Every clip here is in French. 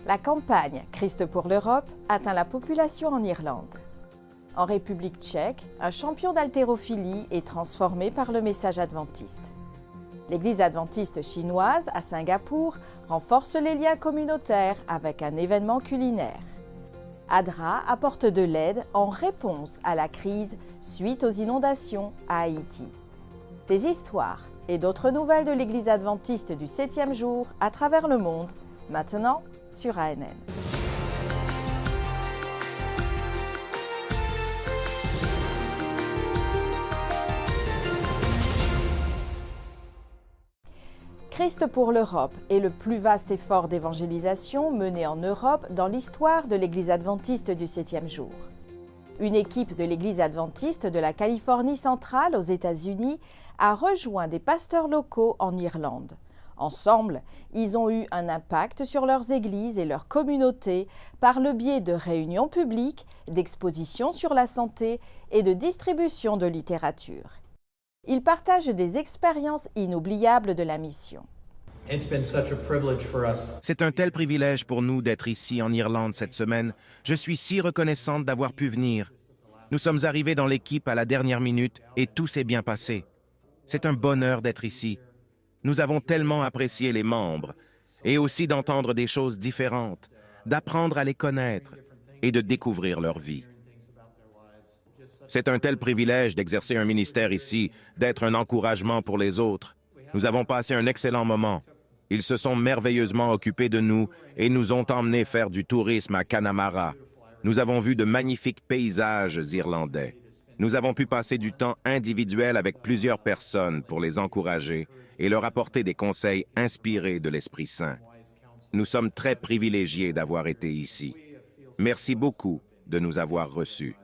La campagne Christ pour l'Europe atteint la population en Irlande. En République tchèque, un champion d'haltérophilie est transformé par le message adventiste. L'Église adventiste chinoise à Singapour renforce les liens communautaires avec un événement culinaire. ADRA apporte de l'aide en réponse à la crise suite aux inondations à Haïti. Ces histoires et d'autres nouvelles de l'Église adventiste du 7e jour à travers le monde, maintenant sur ANN. Christ pour l'Europe est le plus vaste effort d'évangélisation mené en Europe dans l'histoire de l'Église adventiste du 7e jour. Une équipe de l'Église adventiste de la Californie centrale aux États-Unis a rejoint des pasteurs locaux en Irlande. Ensemble, ils ont eu un impact sur leurs églises et leurs communautés par le biais de réunions publiques, d'expositions sur la santé et de distribution de littérature. Ils partagent des expériences inoubliables de la mission. C'est un tel privilège pour nous d'être ici en Irlande cette semaine. Je suis si reconnaissante d'avoir pu venir. Nous sommes arrivés dans l'équipe à la dernière minute et tout s'est bien passé. C'est un bonheur d'être ici. Nous avons tellement apprécié les membres et aussi d'entendre des choses différentes, d'apprendre à les connaître et de découvrir leur vie. C'est un tel privilège d'exercer un ministère ici, d'être un encouragement pour les autres. Nous avons passé un excellent moment. Ils se sont merveilleusement occupés de nous et nous ont emmenés faire du tourisme à Connemara. Nous avons vu de magnifiques paysages irlandais. Nous avons pu passer du temps individuel avec plusieurs personnes pour les encourager et leur apporter des conseils inspirés de l'Esprit Saint. Nous sommes très privilégiés d'avoir été ici. Merci beaucoup de nous avoir reçus.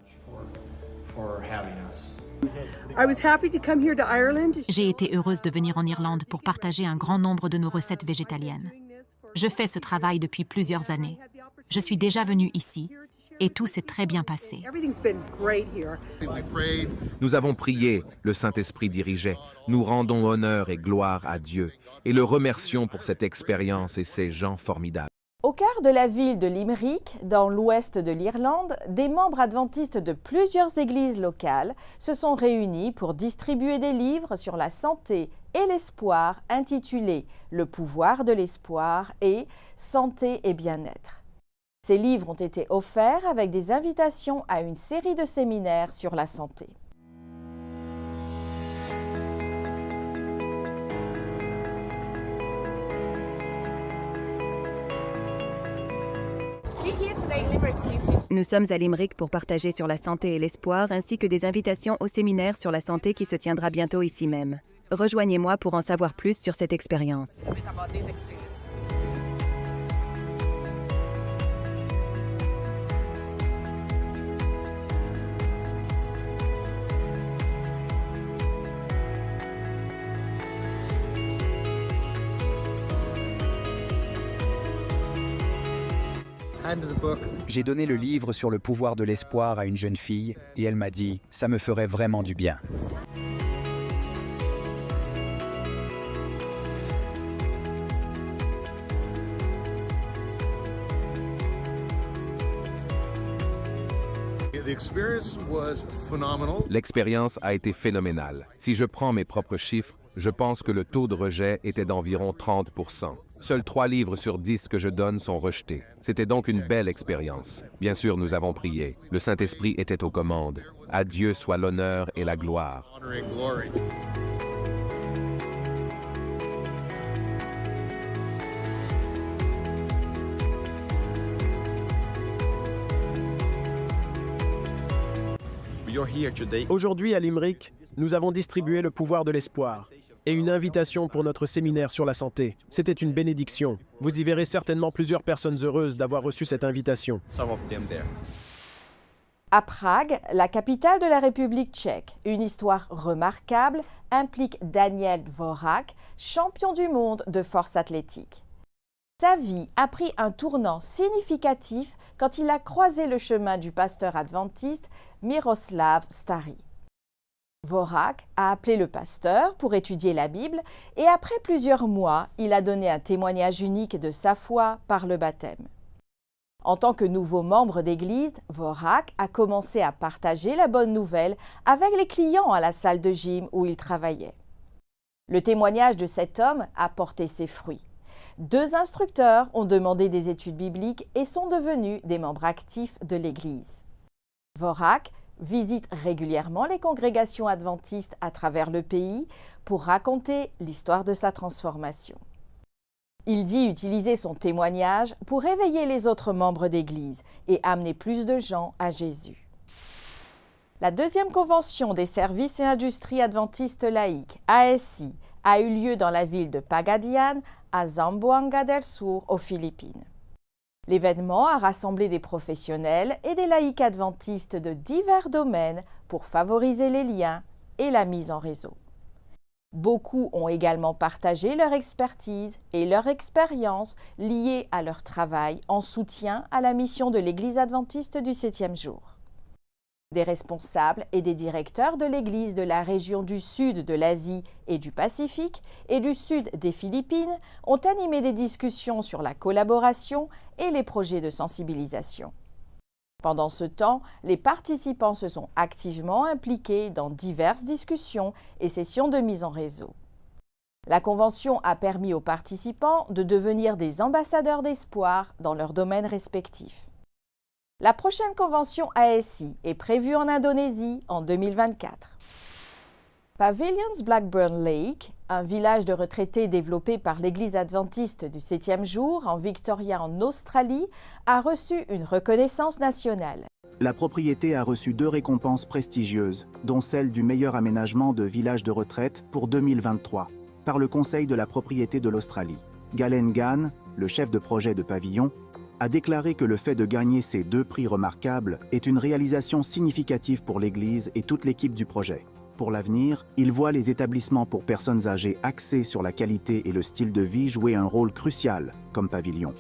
J'ai été heureuse de venir en Irlande pour partager un grand nombre de nos recettes végétaliennes. Je fais ce travail depuis plusieurs années. Je suis déjà venue ici et tout s'est très bien passé. Nous avons prié, le Saint-Esprit dirigeait. Nous rendons honneur et gloire à Dieu et le remercions pour cette expérience et ces gens formidables. Au cœur de la ville de Limerick, dans l'ouest de l'Irlande, des membres adventistes de plusieurs églises locales se sont réunis pour distribuer des livres sur la santé et l'espoir intitulés « Le pouvoir de l'espoir » et « Santé et bien-être ». Ces livres ont été offerts avec des invitations à une série de séminaires sur la santé. Nous sommes à Limerick pour partager sur la santé et l'espoir, ainsi que des invitations au séminaire sur la santé qui se tiendra bientôt ici même. Rejoignez-moi pour en savoir plus sur cette expérience. J'ai donné le livre sur le pouvoir de l'espoir à une jeune fille et elle m'a dit « ça me ferait vraiment du bien ». L'expérience a été phénoménale. Si je prends mes propres chiffres, je pense que le taux de rejet était d'environ 30%. Seuls 3 livres sur 10 que je donne sont rejetés. C'était donc une belle expérience. Bien sûr, nous avons prié. Le Saint-Esprit était aux commandes. À Dieu soit l'honneur et la gloire. Aujourd'hui à Limerick, nous avons distribué le pouvoir de l'espoir et une invitation pour notre séminaire sur la santé. C'était une bénédiction. Vous y verrez certainement plusieurs personnes heureuses d'avoir reçu cette invitation. À Prague, la capitale de la République tchèque, une histoire remarquable implique Daniel Dvorak, champion du monde de force athlétique. Sa vie a pris un tournant significatif quand il a croisé le chemin du pasteur adventiste Miroslav Stary. Dvorak a appelé le pasteur pour étudier la Bible et après plusieurs mois, il a donné un témoignage unique de sa foi par le baptême. En tant que nouveau membre d'Église, Dvorak a commencé à partager la bonne nouvelle avec les clients à la salle de gym où il travaillait. Le témoignage de cet homme a porté ses fruits. 2 instructeurs ont demandé des études bibliques et sont devenus des membres actifs de l'Église. Dvorak visite régulièrement les congrégations adventistes à travers le pays pour raconter l'histoire de sa transformation. Il dit utiliser son témoignage pour éveiller les autres membres d'Église et amener plus de gens à Jésus. La 2e convention des services et industries adventistes laïques, ASI, a eu lieu dans la ville de Pagadian, à Zamboanga del Sur, aux Philippines. L'événement a rassemblé des professionnels et des laïcs adventistes de divers domaines pour favoriser les liens et la mise en réseau. Beaucoup ont également partagé leur expertise et leur expérience liées à leur travail en soutien à la mission de l'Église adventiste du 7e jour. Des responsables et des directeurs de l'Église de la région du sud de l'Asie et du Pacifique et du sud des Philippines ont animé des discussions sur la collaboration et les projets de sensibilisation. Pendant ce temps, les participants se sont activement impliqués dans diverses discussions et sessions de mise en réseau. La convention a permis aux participants de devenir des ambassadeurs d'espoir dans leurs domaines respectifs. La prochaine convention ASI est prévue en Indonésie en 2024. Pavilions Blackburn Lake, un village de retraités développé par l'Église adventiste du 7e jour en Victoria en Australie, a reçu une reconnaissance nationale. La propriété a reçu 2 récompenses prestigieuses, dont celle du meilleur aménagement de village de retraite pour 2023, par le Conseil de la propriété de l'Australie. Galen Gann, le chef de projet de Pavillon, a déclaré que le fait de gagner ces 2 prix remarquables est une réalisation significative pour l'Église et toute l'équipe du projet. Pour l'avenir, il voit les établissements pour personnes âgées axés sur la qualité et le style de vie jouer un rôle crucial, comme Pavillon.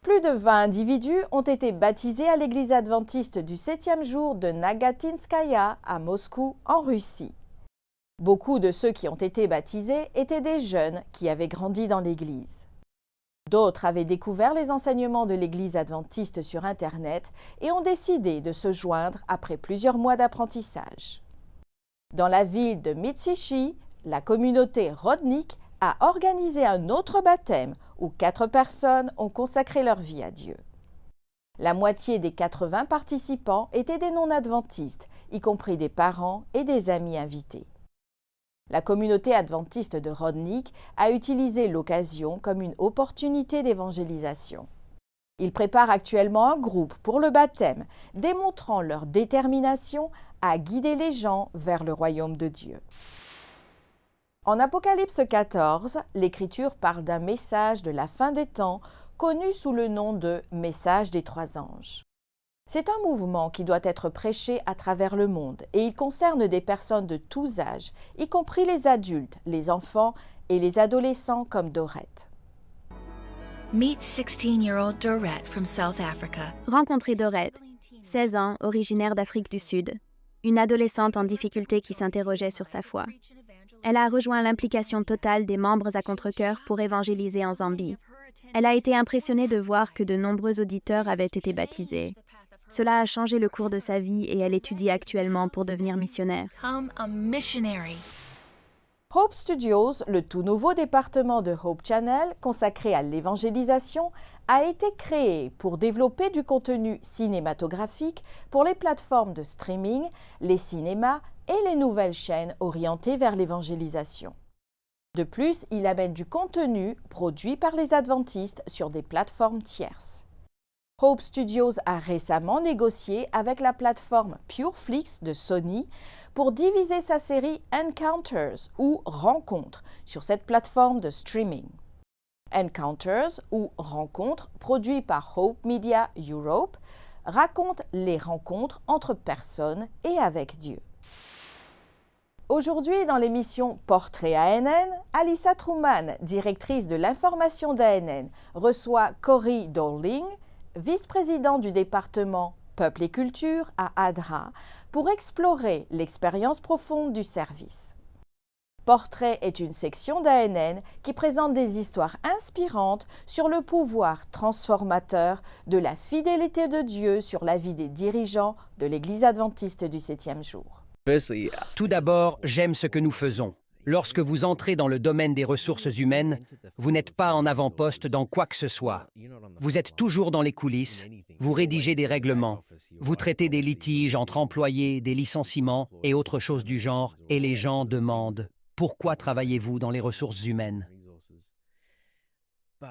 Plus de 20 individus ont été baptisés à l'Église adventiste du 7e jour de Nagatinskaya à Moscou, en Russie. Beaucoup de ceux qui ont été baptisés étaient des jeunes qui avaient grandi dans l'Église. D'autres avaient découvert les enseignements de l'Église adventiste sur Internet et ont décidé de se joindre après plusieurs mois d'apprentissage. Dans la ville de Mitsubishi, la communauté Rodnik a organisé un autre baptême où 4 personnes ont consacré leur vie à Dieu. La moitié des 80 participants étaient des non-adventistes, y compris des parents et des amis invités. La communauté adventiste de Rodnik a utilisé l'occasion comme une opportunité d'évangélisation. Ils préparent actuellement un groupe pour le baptême, démontrant leur détermination à guider les gens vers le royaume de Dieu. En Apocalypse 14, l'Écriture parle d'un message de la fin des temps connu sous le nom de « Message des 3 anges ». C'est un mouvement qui doit être prêché à travers le monde et il concerne des personnes de tous âges, y compris les adultes, les enfants et les adolescents comme Dorette. Meet 16-year-old Dorette from South Africa. Rencontrez Dorette, 16 ans, originaire d'Afrique du Sud, une adolescente en difficulté qui s'interrogeait sur sa foi. Elle a rejoint l'implication totale des membres à contre-cœur pour évangéliser en Zambie. Elle a été impressionnée de voir que de nombreux auditeurs avaient été baptisés. Cela a changé le cours de sa vie et elle étudie actuellement pour devenir missionnaire. Hope Studios, le tout nouveau département de Hope Channel consacré à l'évangélisation, a été créé pour développer du contenu cinématographique pour les plateformes de streaming, les cinémas et les nouvelles chaînes orientées vers l'évangélisation. De plus, il amène du contenu produit par les adventistes sur des plateformes tierces. Hope Studios a récemment négocié avec la plateforme Pureflix de Sony pour diviser sa série Encounters ou Rencontres sur cette plateforme de streaming. Encounters ou Rencontres, produit par Hope Media Europe, raconte les rencontres entre personnes et avec Dieu. Aujourd'hui, dans l'émission Portrait ANN, Alyssa Truman, directrice de l'information d'ANN, reçoit Cory Dowling, vice-président du département Peuple et Culture à ADRA, pour explorer l'expérience profonde du service. Portrait est une section d'ANN qui présente des histoires inspirantes sur le pouvoir transformateur de la fidélité de Dieu sur la vie des dirigeants de l'Église adventiste du 7e jour. Tout d'abord, j'aime ce que nous faisons. Lorsque vous entrez dans le domaine des ressources humaines, vous n'êtes pas en avant-poste dans quoi que ce soit. Vous êtes toujours dans les coulisses, vous rédigez des règlements, vous traitez des litiges entre employés, des licenciements et autres choses du genre, et les gens demandent « Pourquoi travaillez-vous dans les ressources humaines ?»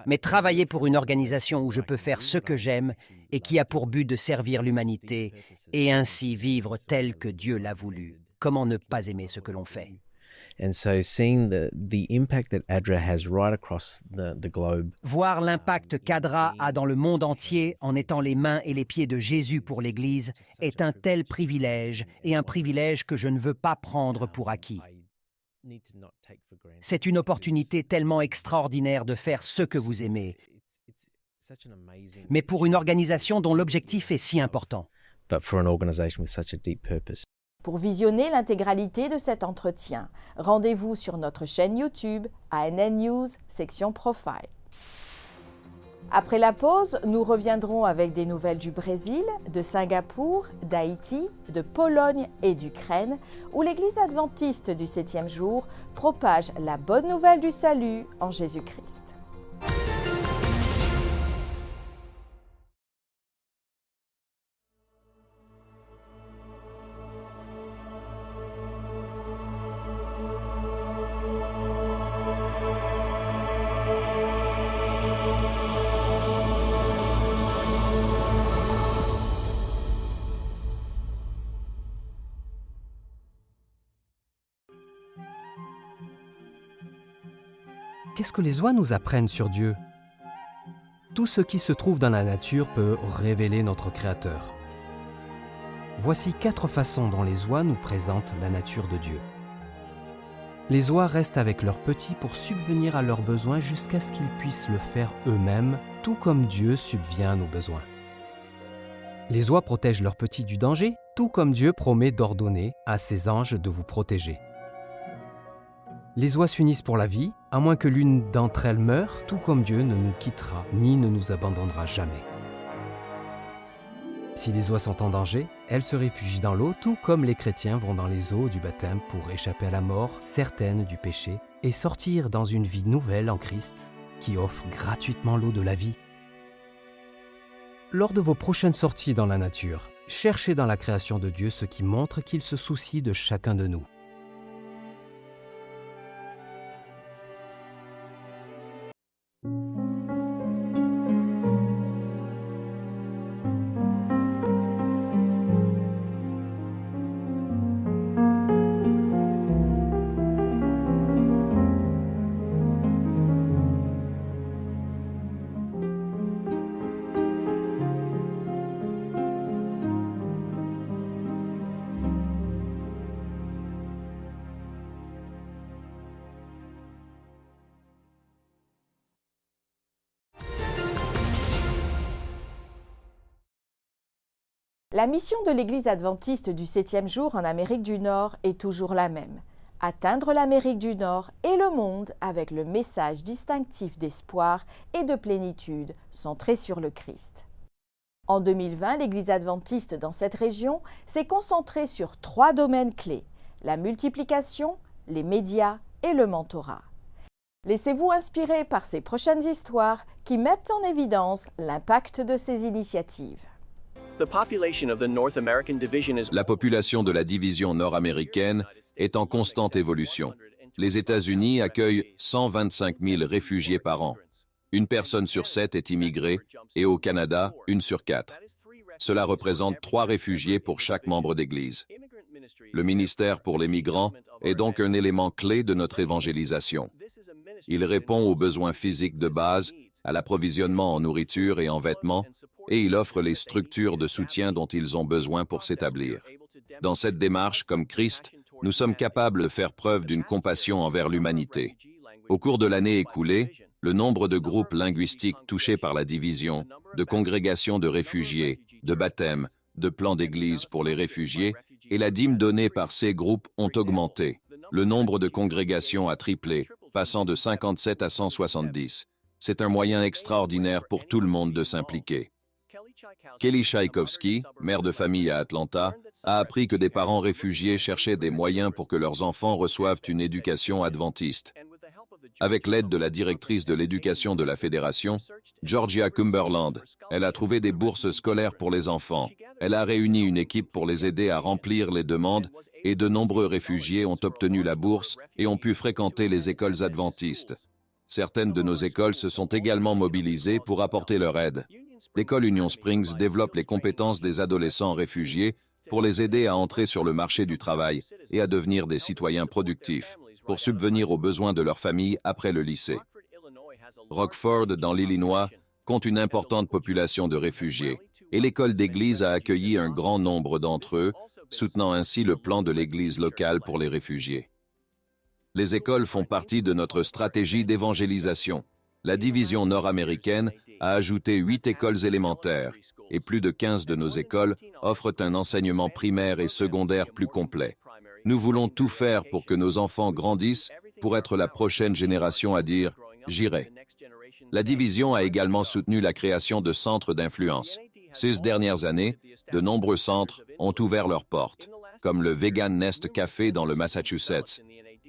Mais travailler pour une organisation où je peux faire ce que j'aime et qui a pour but de servir l'humanité et ainsi vivre tel que Dieu l'a voulu, comment ne pas aimer ce que l'on fait? Voir l'impact qu'ADRA a dans le monde entier en étant les mains et les pieds de Jésus pour l'Église est un tel privilège et un privilège que je ne veux pas prendre pour acquis. C'est une opportunité tellement extraordinaire de faire ce que vous aimez, mais pour une organisation dont l'objectif est si important. Pour visionner l'intégralité de cet entretien, rendez-vous sur notre chaîne YouTube ANN News, section Profile. Après la pause, nous reviendrons avec des nouvelles du Brésil, de Singapour, d'Haïti, de Pologne et d'Ukraine, où l'Église adventiste du 7e jour propage la bonne nouvelle du salut en Jésus-Christ. Qu'est-ce que les oies nous apprennent sur Dieu? Tout ce qui se trouve dans la nature peut révéler notre Créateur. Voici 4 façons dont les oies nous présentent la nature de Dieu. Les oies restent avec leurs petits pour subvenir à leurs besoins jusqu'à ce qu'ils puissent le faire eux-mêmes, tout comme Dieu subvient à nos besoins. Les oies protègent leurs petits du danger, tout comme Dieu promet d'ordonner à ses anges de vous protéger. Les oies s'unissent pour la vie, à moins que l'une d'entre elles meure, tout comme Dieu ne nous quittera ni ne nous abandonnera jamais. Si les oies sont en danger, elles se réfugient dans l'eau, tout comme les chrétiens vont dans les eaux du baptême pour échapper à la mort certaine du péché et sortir dans une vie nouvelle en Christ qui offre gratuitement l'eau de la vie. Lors de vos prochaines sorties dans la nature, cherchez dans la création de Dieu ce qui montre qu'il se soucie de chacun de nous. La mission de l'Église adventiste du 7e jour en Amérique du Nord est toujours la même. Atteindre l'Amérique du Nord et le monde avec le message distinctif d'espoir et de plénitude centré sur le Christ. En 2020, l'Église adventiste dans cette région s'est concentrée sur 3 domaines clés, la multiplication, les médias et le mentorat. Laissez-vous inspirer par ces prochaines histoires qui mettent en évidence l'impact de ces initiatives. La population de la division nord-américaine est en constante évolution. Les États-Unis accueillent 125 000 réfugiés par an. Une personne sur 7 est immigrée et au Canada, 1 sur 4. Cela représente 3 réfugiés pour chaque membre d'Église. Le ministère pour les migrants est donc un élément clé de notre évangélisation. Il répond aux besoins physiques de base, à l'approvisionnement en nourriture et en vêtements, et il offre les structures de soutien dont ils ont besoin pour s'établir. Dans cette démarche, comme Christ, nous sommes capables de faire preuve d'une compassion envers l'humanité. Au cours de l'année écoulée, le nombre de groupes linguistiques touchés par la division, de congrégations de réfugiés, de baptêmes, de plans d'église pour les réfugiés et la dîme donnée par ces groupes ont augmenté. Le nombre de congrégations a triplé, passant de 57 à 170. C'est un moyen extraordinaire pour tout le monde de s'impliquer. Kelly Tchaïkovsky, mère de famille à Atlanta, a appris que des parents réfugiés cherchaient des moyens pour que leurs enfants reçoivent une éducation adventiste. Avec l'aide de la directrice de l'éducation de la Fédération, Georgia Cumberland, elle a trouvé des bourses scolaires pour les enfants. Elle a réuni une équipe pour les aider à remplir les demandes et de nombreux réfugiés ont obtenu la bourse et ont pu fréquenter les écoles adventistes. Certaines de nos écoles se sont également mobilisées pour apporter leur aide. L'école Union Springs développe les compétences des adolescents réfugiés pour les aider à entrer sur le marché du travail et à devenir des citoyens productifs, pour subvenir aux besoins de leur famille après le lycée. Rockford, dans l'Illinois, compte une importante population de réfugiés, et l'école d'église a accueilli un grand nombre d'entre eux, soutenant ainsi le plan de l'église locale pour les réfugiés. Les écoles font partie de notre stratégie d'évangélisation. La division nord-américaine a ajouté 8 écoles élémentaires, et plus de 15 de nos écoles offrent un enseignement primaire et secondaire plus complet. Nous voulons tout faire pour que nos enfants grandissent pour être la prochaine génération à dire « J'irai ». La division a également soutenu la création de centres d'influence. Ces dernières années, de nombreux centres ont ouvert leurs portes, comme le Vegan Nest Café dans le Massachusetts.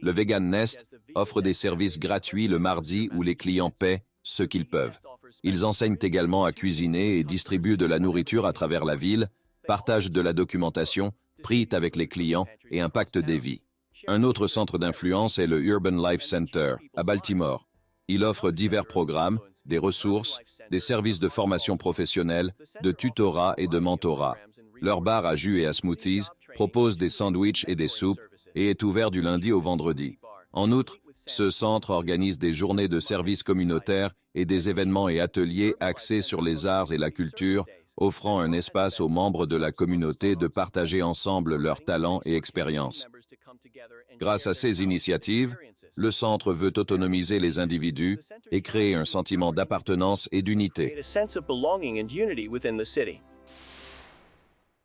Le Vegan Nest offre des services gratuits le mardi où les clients paient ce qu'ils peuvent. Ils enseignent également à cuisiner et distribuent de la nourriture à travers la ville, partagent de la documentation, prient avec les clients et impactent des vies. Un autre centre d'influence est le Urban Life Center, à Baltimore. Il offre divers programmes, des ressources, des services de formation professionnelle, de tutorat et de mentorat. Leur bar à jus et à smoothies propose des sandwichs et des soupes et est ouvert du lundi au vendredi. En outre, ce centre organise des journées de services communautaires et des événements et ateliers axés sur les arts et la culture, offrant un espace aux membres de la communauté de partager ensemble leurs talents et expériences. Grâce à ces initiatives, le centre veut autonomiser les individus et créer un sentiment d'appartenance et d'unité.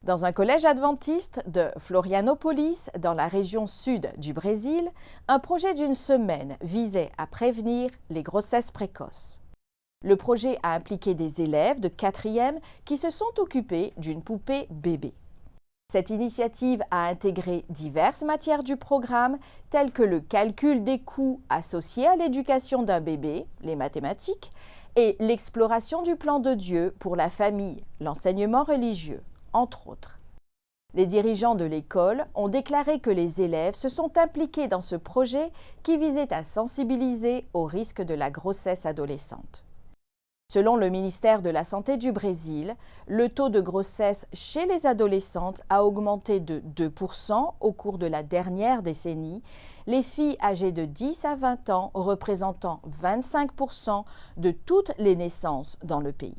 Dans un collège adventiste de Florianópolis, dans la région sud du Brésil, un projet d'une semaine visait à prévenir les grossesses précoces. Le projet a impliqué des élèves de 4e qui se sont occupés d'une poupée bébé. Cette initiative a intégré diverses matières du programme, telles que le calcul des coûts associés à l'éducation d'un bébé, les mathématiques, et l'exploration du plan de Dieu pour la famille, l'enseignement religieux, entre autres. Les dirigeants de l'école ont déclaré que les élèves se sont impliqués dans ce projet qui visait à sensibiliser au risque de la grossesse adolescente. Selon le ministère de la Santé du Brésil, le taux de grossesse chez les adolescentes a augmenté de 2% au cours de la dernière décennie, les filles âgées de 10 à 20 ans représentant 25% de toutes les naissances dans le pays.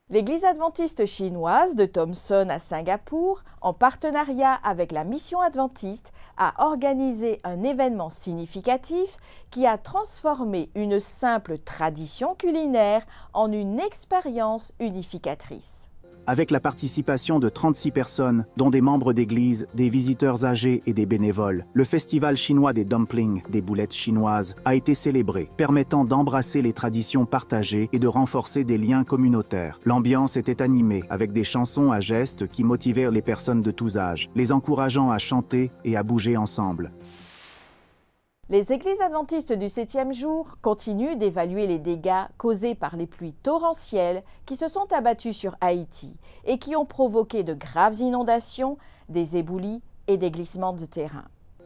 L'Église adventiste chinoise de Thomson à Singapour, en partenariat avec la Mission adventiste, a organisé un événement significatif qui a transformé une simple tradition culinaire en une expérience unificatrice. Avec la participation de 36 personnes, dont des membres d'église, des visiteurs âgés et des bénévoles, le festival chinois des dumplings, des boulettes chinoises, a été célébré, permettant d'embrasser les traditions partagées et de renforcer des liens communautaires. L'ambiance était animée, avec des chansons à gestes qui motivèrent les personnes de tous âges, les encourageant à chanter et à bouger ensemble. Les églises adventistes du 7e jour continuent d'évaluer les dégâts causés par les pluies torrentielles qui se sont abattues sur Haïti et qui ont provoqué de graves inondations, des éboulis et des glissements de terrain.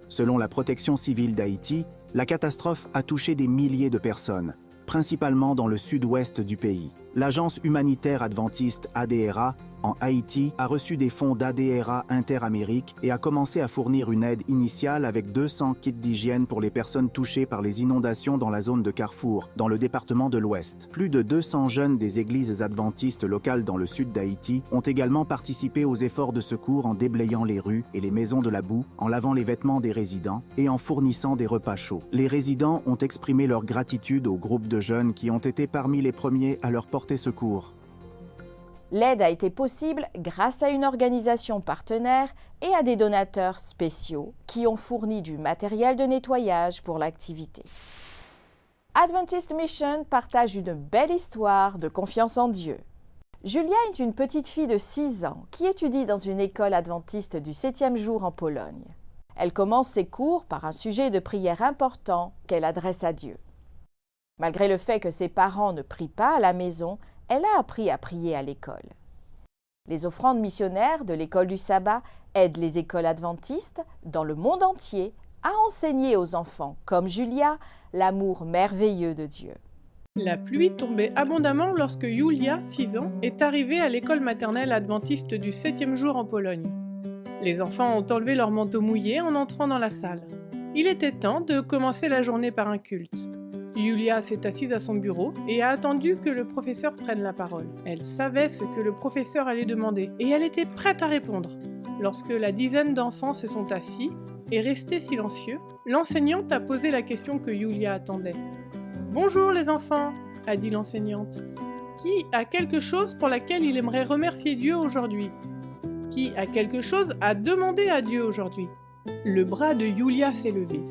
Selon la protection civile d'Haïti, la catastrophe a touché des milliers de personnes, principalement dans le sud-ouest du pays. L'agence humanitaire adventiste ADRA en Haïti a reçu des fonds d'ADRA Interamérique et a commencé à fournir une aide initiale avec 200 kits d'hygiène pour les personnes touchées par les inondations dans la zone de Carrefour, dans le département de l'Ouest. Plus de 200 jeunes des églises adventistes locales dans le sud d'Haïti ont également participé aux efforts de secours en déblayant les rues et les maisons de la boue, en lavant les vêtements des résidents et en fournissant des repas chauds. Les résidents ont exprimé leur gratitude au groupe de jeunes qui ont été parmi les premiers à leur porter secours. L'aide a été possible grâce à une organisation partenaire et à des donateurs spéciaux qui ont fourni du matériel de nettoyage pour l'activité. Adventist Mission partage une belle histoire de confiance en Dieu. Julia est une petite fille de 6 ans qui étudie dans une école adventiste du 7e jour en Pologne. Elle commence ses cours par un sujet de prière important qu'elle adresse à Dieu. Malgré le fait que ses parents ne prient pas à la maison, elle a appris à prier à l'école. Les offrandes missionnaires de l'école du sabbat aident les écoles adventistes dans le monde entier à enseigner aux enfants, comme Julia, l'amour merveilleux de Dieu. La pluie tombait abondamment lorsque Julia, 6 ans, est arrivée à l'école maternelle adventiste du 7e jour en Pologne. Les enfants ont enlevé leurs manteaux mouillés en entrant dans la salle. Il était temps de commencer la journée par un culte. Julia s'est assise à son bureau et a attendu que le professeur prenne la parole. Elle savait ce que le professeur allait demander et elle était prête à répondre. Lorsque la dizaine d'enfants se sont assis et restés silencieux, l'enseignante a posé la question que Julia attendait. « Bonjour les enfants !» a dit l'enseignante. « Qui a quelque chose pour laquelle il aimerait remercier Dieu aujourd'hui ? Qui a quelque chose à demander à Dieu aujourd'hui ?» Le bras de Julia s'est levé.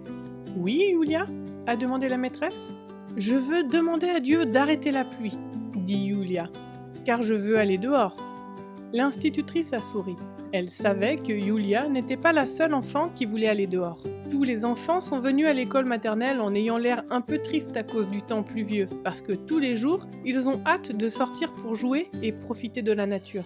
« Oui, Julia ?» a demandé la maîtresse. « Je veux demander à Dieu d'arrêter la pluie, » dit Julia, « car je veux aller dehors. » L'institutrice a souri. Elle savait que Julia n'était pas la seule enfant qui voulait aller dehors. Tous les enfants sont venus à l'école maternelle en ayant l'air un peu triste à cause du temps pluvieux, parce que tous les jours, ils ont hâte de sortir pour jouer et profiter de la nature.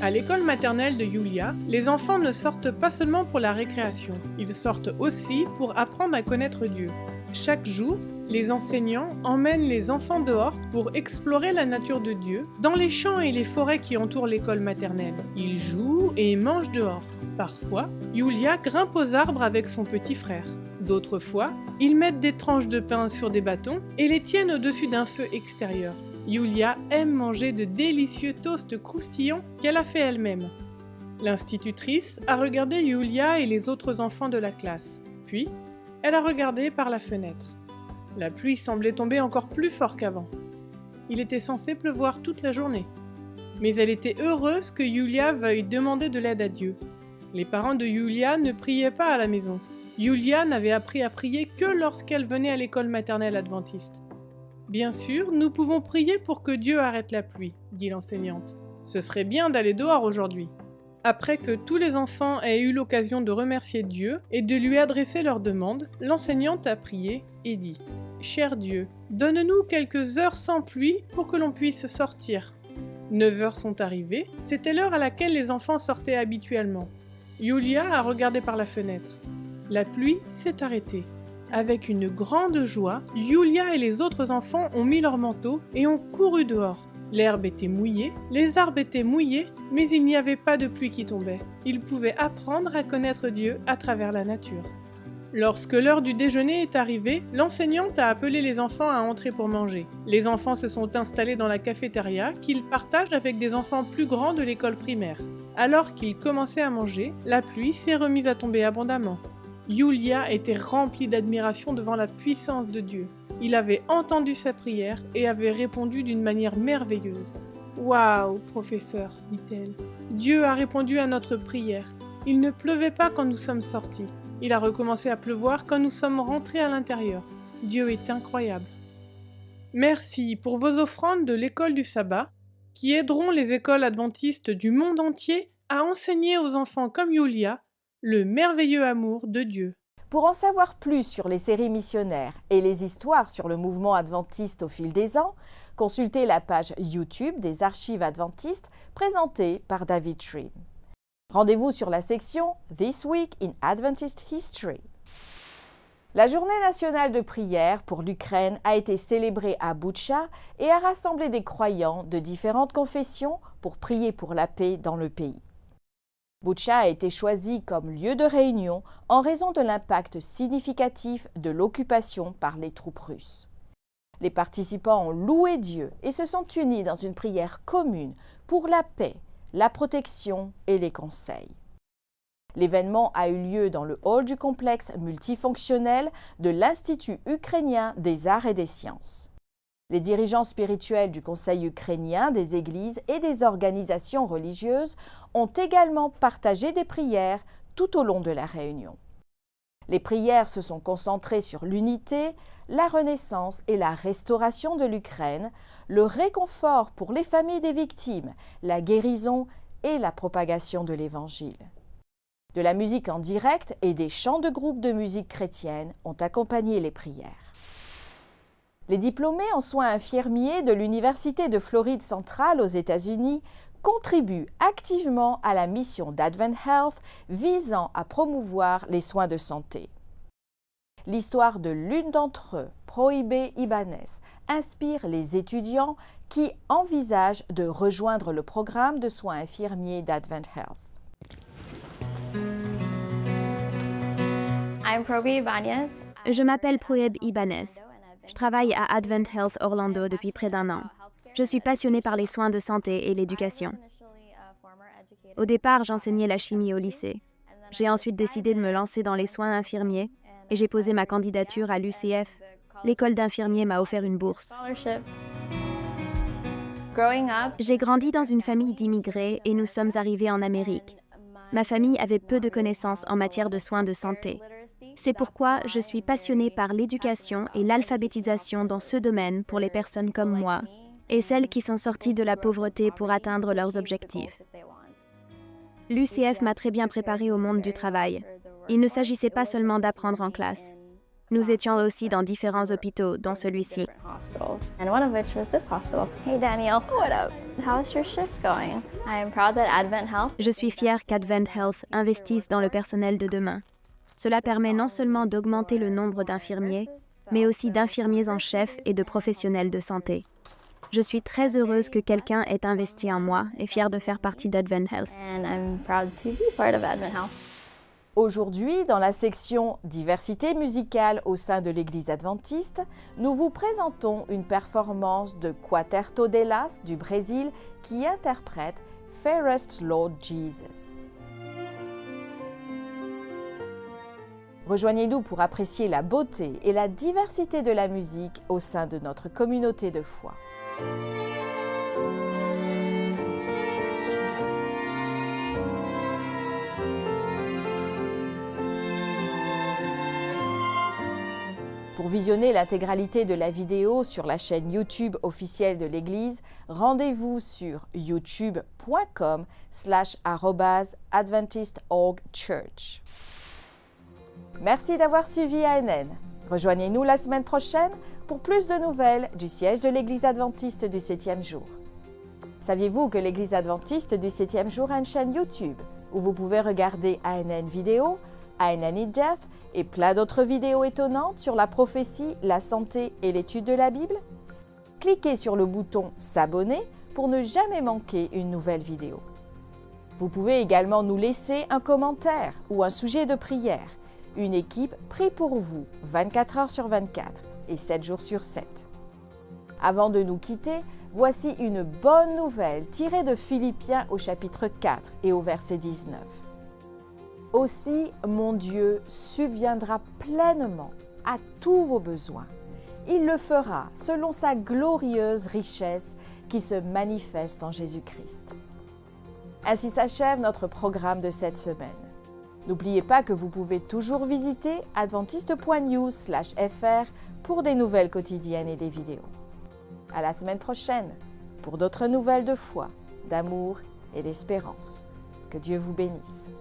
À l'école maternelle de Julia, les enfants ne sortent pas seulement pour la récréation, ils sortent aussi pour apprendre à connaître Dieu. Chaque jour, les enseignants emmènent les enfants dehors pour explorer la nature de Dieu dans les champs et les forêts qui entourent l'école maternelle. Ils jouent et mangent dehors. Parfois, Julia grimpe aux arbres avec son petit frère. D'autres fois, ils mettent des tranches de pain sur des bâtons et les tiennent au-dessus d'un feu extérieur. Julia aime manger de délicieux toasts croustillants qu'elle a fait elle-même. L'institutrice a regardé Julia et les autres enfants de la classe. Puis, elle a regardé par la fenêtre. La pluie semblait tomber encore plus fort qu'avant. Il était censé pleuvoir toute la journée. Mais elle était heureuse que Julia veuille demander de l'aide à Dieu. Les parents de Julia ne priaient pas à la maison. Julia n'avait appris à prier que lorsqu'elle venait à l'école maternelle adventiste. « Bien sûr, nous pouvons prier pour que Dieu arrête la pluie, » dit l'enseignante. « Ce serait bien d'aller dehors aujourd'hui. » Après que tous les enfants aient eu l'occasion de remercier Dieu et de lui adresser leurs demandes, l'enseignante a prié et dit « Cher Dieu, donne-nous quelques heures sans pluie pour que l'on puisse sortir. » 9 heures sont arrivées, c'était l'heure à laquelle les enfants sortaient habituellement. Julia a regardé par la fenêtre. La pluie s'est arrêtée. Avec une grande joie, Julia et les autres enfants ont mis leurs manteaux et ont couru dehors. L'herbe était mouillée, les arbres étaient mouillés, mais il n'y avait pas de pluie qui tombait. Ils pouvaient apprendre à connaître Dieu à travers la nature. Lorsque l'heure du déjeuner est arrivée, l'enseignante a appelé les enfants à entrer pour manger. Les enfants se sont installés dans la cafétéria qu'ils partagent avec des enfants plus grands de l'école primaire. Alors qu'ils commençaient à manger, la pluie s'est remise à tomber abondamment. Julia était remplie d'admiration devant la puissance de Dieu. Il avait entendu sa prière et avait répondu d'une manière merveilleuse. « Waouh, professeur, dit-elle. Dieu a répondu à notre prière. Il ne pleuvait pas quand nous sommes sortis. Il a recommencé à pleuvoir quand nous sommes rentrés à l'intérieur. Dieu est incroyable. » Merci pour vos offrandes de l'école du sabbat, qui aideront les écoles adventistes du monde entier à enseigner aux enfants comme Julia le merveilleux amour de Dieu. Pour en savoir plus sur les séries missionnaires et les histoires sur le mouvement adventiste au fil des ans, consultez la page YouTube des archives adventistes présentée par David Shreen. Rendez-vous sur la section This Week in Adventist History. La journée nationale de prière pour l'Ukraine a été célébrée à Boutcha et a rassemblé des croyants de différentes confessions pour prier pour la paix dans le pays. Boutcha a été choisi comme lieu de réunion en raison de l'impact significatif de l'occupation par les troupes russes. Les participants ont loué Dieu et se sont unis dans une prière commune pour la paix, la protection et les conseils. L'événement a eu lieu dans le hall du complexe multifonctionnel de l'Institut ukrainien des arts et des sciences. Les dirigeants spirituels du Conseil ukrainien, des églises et des organisations religieuses ont également partagé des prières tout au long de la réunion. Les prières se sont concentrées sur l'unité, la renaissance et la restauration de l'Ukraine, le réconfort pour les familles des victimes, la guérison et la propagation de l'Évangile. De la musique en direct et des chants de groupes de musique chrétienne ont accompagné les prières. Les diplômés en soins infirmiers de l'Université de Floride centrale aux États-Unis contribuent activement à la mission d'Advent Health visant à promouvoir les soins de santé. L'histoire de l'une d'entre eux, Prohibé Ibanez, inspire les étudiants qui envisagent de rejoindre le programme de soins infirmiers d'Advent Health. Je m'appelle Prohibé Ibanez. Je travaille à Advent Health Orlando depuis près d'1 an. Je suis passionnée par les soins de santé et l'éducation. Au départ, j'enseignais la chimie au lycée. J'ai ensuite décidé de me lancer dans les soins infirmiers et j'ai posé ma candidature à l'UCF. L'école d'infirmiers m'a offert une bourse. J'ai grandi dans une famille d'immigrés et nous sommes arrivés en Amérique. Ma famille avait peu de connaissances en matière de soins de santé. C'est pourquoi je suis passionnée par l'éducation et l'alphabétisation dans ce domaine pour les personnes comme moi et celles qui sont sorties de la pauvreté pour atteindre leurs objectifs. L'UCF m'a très bien préparée au monde du travail. Il ne s'agissait pas seulement d'apprendre en classe. Nous étions aussi dans différents hôpitaux, dont celui-ci. Je suis fière qu'Advent Health investisse dans le personnel de demain. Cela permet non seulement d'augmenter le nombre d'infirmiers, mais aussi d'infirmiers en chef et de professionnels de santé. Je suis très heureuse que quelqu'un ait investi en moi et fière de faire partie d'Advent Health. Aujourd'hui, dans la section Diversité musicale au sein de l'Église adventiste, nous vous présentons une performance de Quarteto Delas du Brésil qui interprète Fairest Lord Jesus. Rejoignez-nous pour apprécier la beauté et la diversité de la musique au sein de notre communauté de foi. Pour visionner l'intégralité de la vidéo sur la chaîne YouTube officielle de l'Église, rendez-vous sur youtube.com/adventist.org.church. Merci d'avoir suivi ANN. Rejoignez-nous la semaine prochaine pour plus de nouvelles du siège de l'Église adventiste du 7e jour. Saviez-vous que l'Église adventiste du 7e jour a une chaîne YouTube où vous pouvez regarder ANN Vidéo, ANN in Depth et plein d'autres vidéos étonnantes sur la prophétie, la santé et l'étude de la Bible? Cliquez sur le bouton « S'abonner » pour ne jamais manquer une nouvelle vidéo. Vous pouvez également nous laisser un commentaire ou un sujet de prière. Une équipe prie pour vous 24 heures sur 24 et 7 jours sur 7. Avant de nous quitter, voici une bonne nouvelle tirée de Philippiens au chapitre 4 et au verset 19. Aussi, mon Dieu subviendra pleinement à tous vos besoins. Il le fera selon sa glorieuse richesse qui se manifeste en Jésus-Christ. Ainsi s'achève notre programme de cette semaine. N'oubliez pas que vous pouvez toujours visiter adventiste.news/fr pour des nouvelles quotidiennes et des vidéos. À la semaine prochaine pour d'autres nouvelles de foi, d'amour et d'espérance. Que Dieu vous bénisse.